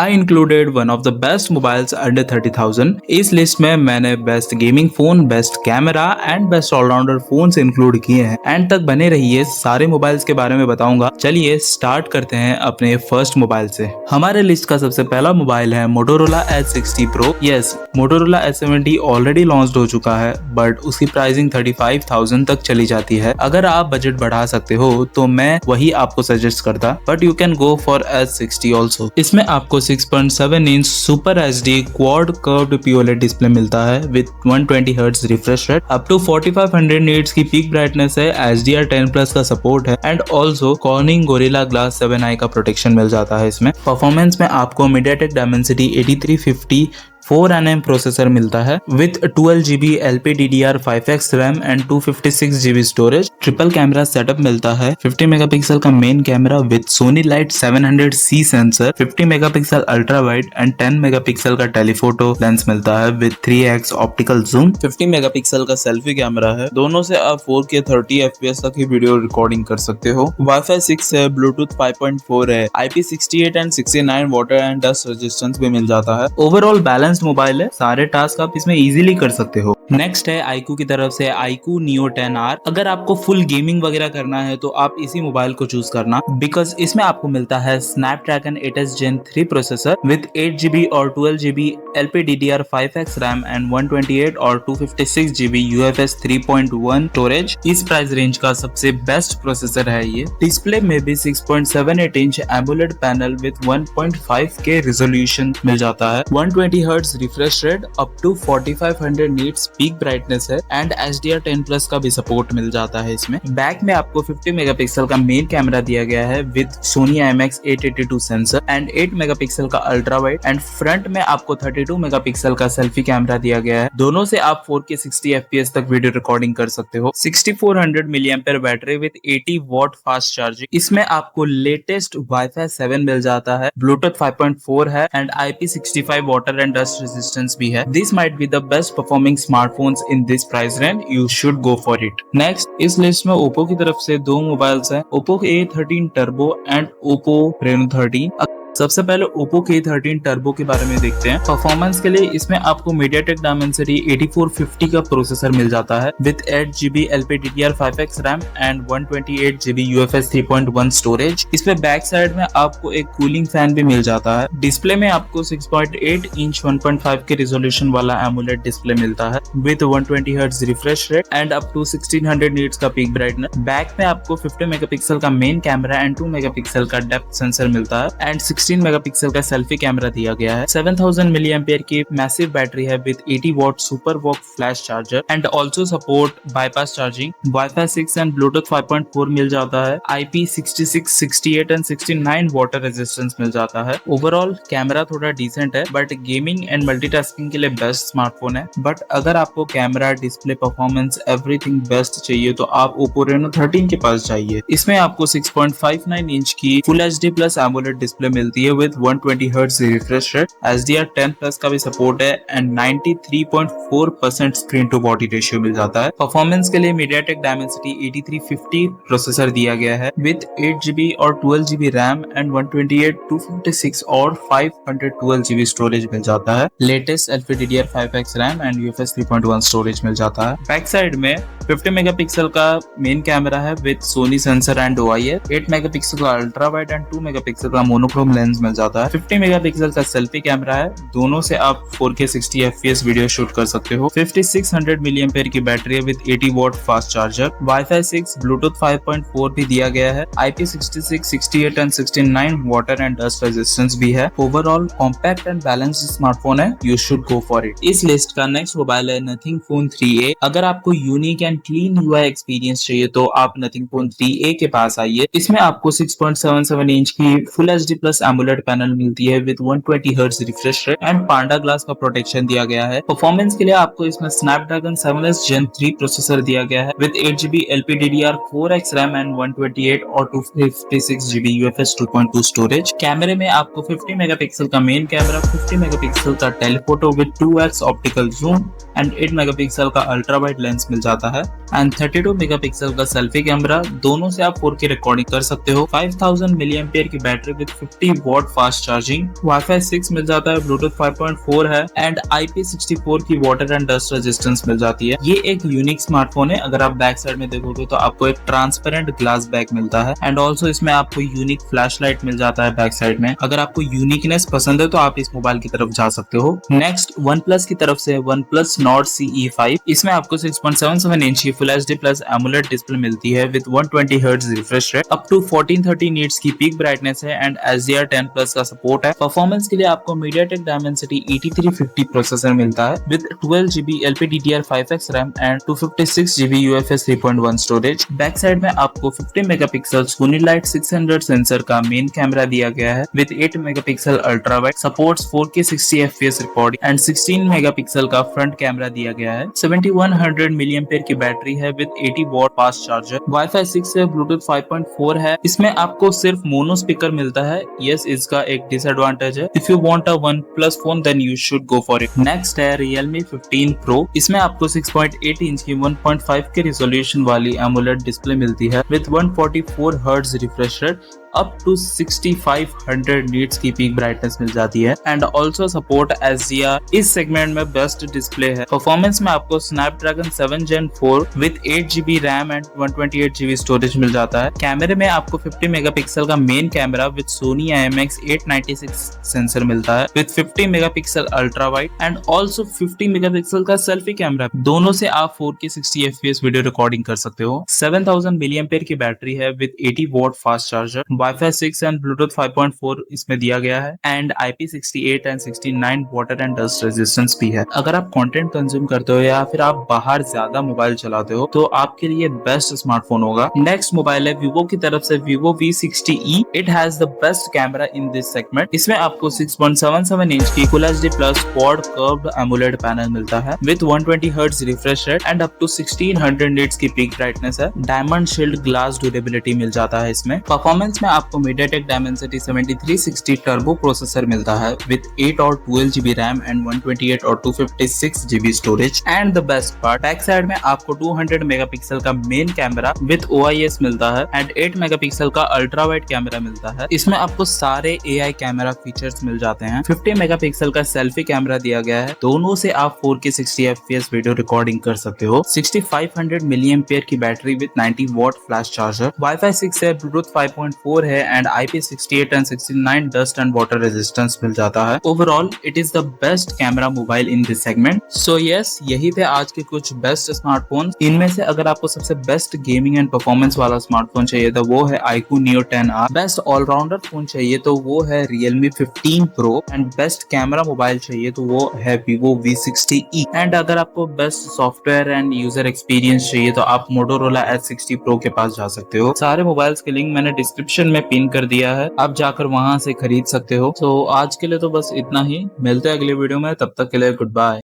I included one of the best mobiles under 30,000। इस list में मैंने best gaming phone, best camera and best allrounder phones include किए हैं। And तक बने रहिए, सारे मोबाइल्स के बारे में बताऊंगा। चलिए स्टार्ट करते हैं अपने फर्स्ट मोबाइल से। हमारे लिस्ट का सबसे पहला मोबाइल है Motorola H60 Pro। Yes, Motorola H70 already launch हो चुका है, बट उसकी प्राइसिंग 35,000 तक चली जाती है। अगर आप बजट बढ़ा सकते हो तो मैं वही आपको सजेस्ट करता, but you can go for H60 also. इसमें आपको 6.7 inch super HD quad curved POLED display मिलता है with 120 hertz refresh rate, up to 4500 nits की पीक ब्राइटनेस है, HDR10+ का सपोर्ट है and also Corning Gorilla glass 7i का protection मिल जाता है। इसमें परफॉर्मेंस में आपको MediaTek Dimensity 8350 4nm प्रोसेसर मिलता है with 12GB LPDDR5X RAM and 256GB storage. Triple camera setup मिलता है, 50 मेगापिक्सल का main camera with Sony light 700C sensor, 50 megapixel ultra wide and 10 megapixel का टेलीफोटो लेंस मिलता है with 3x optical zoom. 50 megapixel का selfie camera है, दोनों से आप 4K 30 FPS तक की वीडियो रिकॉर्डिंग कर सकते हो। वाईफाई 6 है, ब्लूटूथ 5.4 है, IP68 and 69 water and dust resistance भी मिल जाता है। ओवरऑल बैलेंस मोबाइल है, सारे टास्क आप इसमें इजीली कर सकते हो। नेक्स्ट है iQOO की तरफ से iQOO Neo 10R। अगर आपको फुल गेमिंग वगैरह करना है तो आप इसी मोबाइल को चूज करना, बिकॉज इसमें आपको मिलता है Snapdragon 8s Gen 3 processor with 8GB और 12GB LPDDR5X रैम एंड 128 और 256GB UFS 3.1 स्टोरेज। इस प्राइस रेंज का सबसे बेस्ट प्रोसेसर है ये। डिस्प्ले में भी 6.78 inch AMOLED panel with 1.5K resolution मिल जाता है, 120 hertz refresh rate, up to 4500 nits peak brightness है एंड HDR10+ का भी सपोर्ट मिल जाता है इसमें। बैक में आपको 50 मेगापिक्सल का मेन कैमरा दिया गया है with Sony IMX882 sensor and 8 megapixel का अल्ट्रा वाइड एंड फ्रंट में आपको 32 मेगापिक्सल का सेल्फी कैमरा दिया गया है। दोनों से आप 4K 60 FPS तक वीडियो रिकॉर्डिंग कर सकते हो। 6400 mAh battery with 80 watt fast charging. इसमें आपको लेटेस्ट Wi-Fi 7 मिल जाता है, ब्लूटूथ 5.4 है and IP65 water and dust resistance भी है। This might be the best performing smartphones in this price range, you should go for it. Next इस list में Oppo की तरफ से दो मोबाइल्स हैं, Oppo A13 turbo and Oppo Reno 13। सबसे पहले ओप्पो A13 टर्बो के बारे में देखते हैं। परफॉर्मेंस के लिए इसमें आपको MediaTek Dimensity 8450 का प्रोसेसर मिल जाता है with 8GB LPDDR5X RAM and 128GB UFS 3.1 storage. इसमें बैक साइड में आपको एक कूलिंग फैन भी मिल जाता है। डिस्प्ले में आपको 6.8 इंच 1.5K रेजोल्यूशन वाला AMOLED डिस्प्ले मिलता है with 120 hertz refresh rate and up to 1600 nits का पीक ब्राइटनेस। बैक में आपको 50 मेगापिक्सल का मेन कैमरा एंड 2 मेगापिक्सल का डेप्थ सेंसर मिलता है एंड 16 मेगापिक्सल का सेल्फी कैमरा दिया गया है। 7000 mAh की मैसिव बैटरी है with 80 watt super VOOC flash charger and also support bypass charging. Wi-Fi 6 and Bluetooth 5.4 मिल जाता है, IP66, 68 एंड 69 वाटर रेजिस्टेंस मिल जाता है। ओवरऑल कैमरा थोड़ा डिसेंट है, बट गेमिंग एंड मल्टीटास्किंग के लिए बेस्ट स्मार्टफोन है। बट अगर आपको camera, display, performance everything best चाहिए तो आप ओप्पो Reno 13 के पास जाइए। इसमें आपको 6.59 इंच की फुल HD+ AMOLED डिस्प्ले मिलती है with 120 hertz refresh rate, HDR10+ का भी सपोर्ट है and 93.4% screen to body ratio मिल जाता है। परफॉर्मेंस के लिए MediaTek Dimensity 8350 प्रोसेसर दिया गया है विद 8GB और 12GB रैम एंड 128, 256 और 512GB स्टोरेज मिल जाता है। Latest LPDDR5X RAM and UFS 3.1 storage मिल जाता है। बैक साइड में 50 मेगापिक्सल का मेन कैमरा है with Sony sensor and OIS, 8 megapixel का अल्ट्रा वाइड एंड 2 मेगापिक्सल का मोनोक्रोम लेंस मिल जाता है। 50 मेगापिक्सल का सेल्फी कैमरा है, दोनों से आप 4K 60 FPS वीडियो शूट कर सकते हो। 5600 mAh की बैटरी है with 80 watt fast charger. Wi-Fi 6, Bluetooth 5.4 भी दिया गया है, IP66, 68 and 69 water and dust resistance भी है। Overall compact and balanced smartphone है, you should go for it. इस लिस्ट का नेक्स्ट मोबाइल है Nothing Phone 3a। अगर आपको unique and clean UI experience चाहिए तो आप Nothing Phone 3a के पास आइए। इसमें आपको 6.77 इंच की फुल HD+ AMOLED पैनल मिलती है with 120 hertz refresh rate and Panda glass का प्रोटेक्शन दिया गया है। परफॉर्मेंस के लिए आपको इसमें Snapdragon 7s Gen 3 प्रोसेसर दिया गया है with 8GB LPDDR4X RAM and 128 और 256GB UFS 2.2 स्टोरेज। कैमरे में आपको 50 मेगापिक्सल का मेन कैमरा, 50 मेगापिक्सल का telephoto with 2x optical zoom and 8 megapixel का अल्ट्रा वाइड लेंस मिल जाता है एंड 32 मेगापिक्सल का सेल्फी कैमरा। दोनों से आप 4K रिकॉर्डिंग कर सकते हो। 5000 mAh की battery with 50 watt fast charging, wifi 6 मिल जाता है, ब्लूटूथ 5.4 है एंड IP64 की वाटर एंड डस्ट रेजिस्टेंस मिल जाती है। ये एक यूनिक स्मार्टफोन है। अगर आप बैक साइड में देखोगे तो आपको एक ट्रांसपेरेंट ग्लास बैक मिलता है एंड ऑल्सो इसमें आपको यूनिक फ्लैश लाइट मिल जाता है बैक साइड में। अगर आपको यूनिकनेस पसंद है तो आप इस मोबाइल की तरफ जा सकते हो। नेक्स्ट वन प्लस की तरफ से वन प्लस नॉट CE5। इसमें आपको 6.77 इंच की full HD plus AMOLED display मिलती है with 120 hertz refresh rate, up to 1430 nits की पीक ब्राइटनेस है एंड HDR10 प्लस का सपोर्ट है। परफॉर्मेंस के लिए आपको MediaTek Dimensity 8350 प्रोसेसर मिलता है with 12GB LPDDR5X RAM and 256GB UFS 3.1 storage. Back side में आपको 50 मेगापिक्सल सोनी लाइट 600 सेंसर का मेन कैमरा दिया गया है with 8 megapixel ultra wide, supports 4K 60 FPS recording and 16 megapixel का फ्रंट कैमरा दिया गया है। 7100 mAh की बैटरी है with 80 watt fast charger. Wifi 6 है, ब्लूटूथ 5.4 है। इसमें आपको सिर्फ मोनो स्पीकर मिलता है। यस, इसका एक डिसएडवांटेज है। If you want a OnePlus phone then you should go for it. Next है Realme 15 Pro। इसमें आपको 6.8 इंच की 1.5 के रिजोल्यूशन वाली एमोलेड डिस्प्ले मिलती है with 144 hertz refresh rate, up to 6500 nits की पीक ब्राइटनेस मिल जाती है एंड ऑल्सो सपोर्ट HDR। इस सेगमेंट में बेस्ट डिस्प्ले है। परफॉर्मेंस में आपको Snapdragon 7 Gen 4 with 8GB RAM and 128GB storage मिल जाता है। कैमरे में आपको 50 मेगापिक्सल का main camera with Sony IMX896 sensor मिलता है with 50 megapixel ultra wide and also 50 megapixel का सेल्फी कैमरा। दोनों से आप 4K 60 FPS वीडियो रिकॉर्डिंग कर सकते हो। 7000 mAh की बैटरी है with 80 watt fast charger. Wifi 6 and Bluetooth 5.4 इसमें दिया गया है and IP68 and 69 water and dust resistance भी है। अगर आप कंटेंट कंज्यूम करते हो या फिर आप बाहर ज्यादा मोबाइल चलाते हो तो आपके लिए बेस्ट स्मार्टफोन होगा। नेक्स्ट मोबाइल है Vivo की तरफ से Vivo V60e। It has the best camera in this segment. इसमें आपको 6.77 इंच की full HD plus quad curved AMOLED panel मिलता है with 120 hertz refresh rate and up to 1600 nits की पीक ब्राइटनेस है। डायमंड शील्ड ग्लास ड्यूरेबिलिटी मिल जाता है इसमें। परफॉर्मेंस में आपको MediaTek Dimensity 7360 टर्बो प्रोसेसर मिलता है विद 8 और 12GB रैम एंड 128 और 256GB storage and the best part, back side में आपको 200 मेगापिक्सल का मेन कैमरा विद OIS मिलता है एंड 8 मेगापिक्सल का अल्ट्रा वाइड कैमरा मिलता है। इसमें आपको सारे AI कैमरा फीचर्स मिल जाते हैं। 50 मेगापिक्सल का सेल्फी कैमरा दिया गया है। दोनों से आप 4K 60 FPS वीडियो रिकॉर्डिंग कर सकते हो। 6500 mAh की battery with 90 watt flash charger. Wifi 6 है, ब्लूटूथ 5.4 है and IP68 and 69 dust and water resistance मिल जाता है। Overall it is the best camera mobile in this segment. So yes, यही थे आज के कुछ बेस्ट स्मार्टफोन। इनमें से अगर आपको सबसे बेस्ट गेमिंग एंड परफॉर्मेंस वाला स्मार्टफोन चाहिए तो वो है iQOO Neo 10R। Best allrounder phone चाहिए तो वो है Realme 15 Pro and best camera mobile चाहिए तो वो है Vivo V60e। एंड अगर आपको best software and user experience चाहिए तो आप Motorola H60 Pro के पास जा सकते हो। सारे मोबाइल्स के लिंक मैंने डिस्क्रिप्शन में पिन कर दिया है, आप जाकर वहां से खरीद सकते हो। तो आज के लिए तो बस इतना ही। मिलते हैं अगले वीडियो में, तब तक के लिए गुड बाय।